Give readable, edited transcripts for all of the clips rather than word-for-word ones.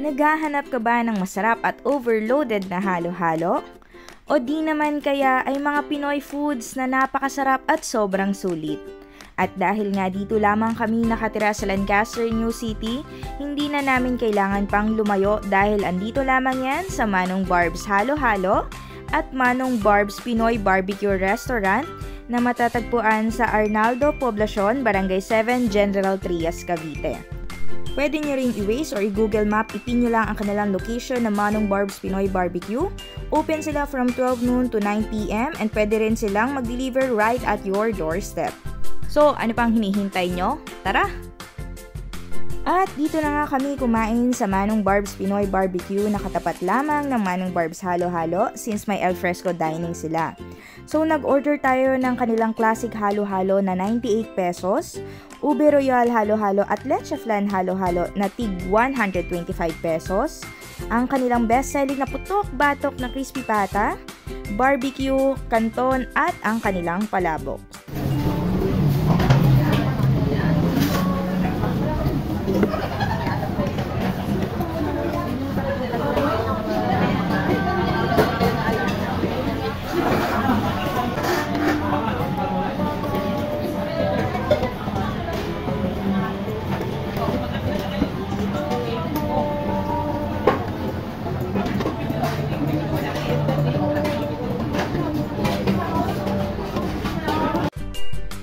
Naghahanap ka ba ng masarap at overloaded na halo-halo? O di naman kaya ay mga Pinoy foods na napakasarap at sobrang sulit? At dahil nga dito lamang kami nakatira sa Lancaster, New City, hindi na namin kailangan pang lumayo dahil andito lamang yan sa Manong Barb's Halo-Halo at Manong Barb's Pinoy Barbecue Restaurant na matatagpuan sa Arnaldo Poblacion, Barangay 7, General Trias, Cavite. Pwede nyo ring i-Waze or i-Google Map, ipin nyo lang ang kanilang location na Manong Barb's Pinoy Barbecue. Open sila from 12 noon to 9 p.m. and pwede rin silang mag-deliver right at your doorstep. So, ano pang hinihintay nyo? Tara! At dito na nga kami kumain sa Manong Barb's Pinoy Barbecue na katapat lamang ng Manong Barb's Halo-Halo since may El Fresco dining sila. So, nag-order tayo ng kanilang classic halo-halo na 98 pesos, Ube Royal Halo-Halo at Leche Flan Halo-Halo na tig 125 pesos, ang kanilang best-selling na putok-batok na crispy pata, barbecue, canton at ang kanilang palabok.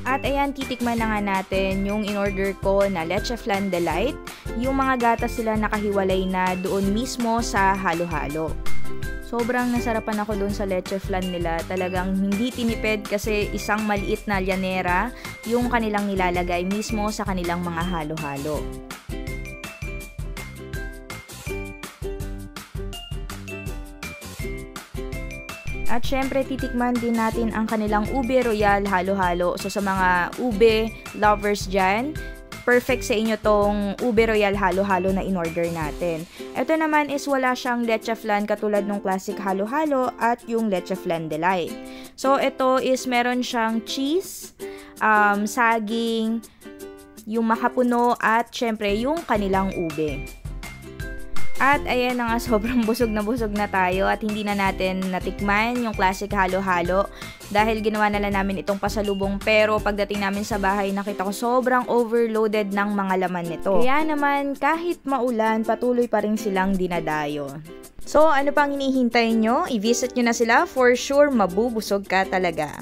At ayan, titikman na nga natin yung in-order ko na Leche Flan Delight. Yung mga gatas sila nakahiwalay na doon mismo sa halo-halo. Sobrang nasarapan ako doon sa Leche Flan nila. Talagang hindi tinipid kasi isang maliit na llanera yung kanilang nilalagay mismo sa kanilang mga halo-halo. At syempre, titikman din natin ang kanilang Ube Royal Halo-Halo. So, sa mga ube lovers dyan, perfect sa inyo tong Ube Royal Halo-Halo na in-order natin. Ito naman is wala siyang Leche Flan katulad ng classic Halo-Halo at yung Leche Flan Delight. So, ito is meron siyang cheese, saging, yung makapuno at syempre yung kanilang ube. At ayan na nga, sobrang busog na tayo at hindi na natin natikman yung classic halo-halo dahil ginawa na lang namin itong pasalubong, pero pagdating namin sa bahay nakita ko sobrang overloaded ng mga laman nito. Kaya naman kahit maulan, patuloy pa rin silang dinadayo. So ano pang hinihintay nyo? I-visit nyo na sila, for sure mabubusog ka talaga.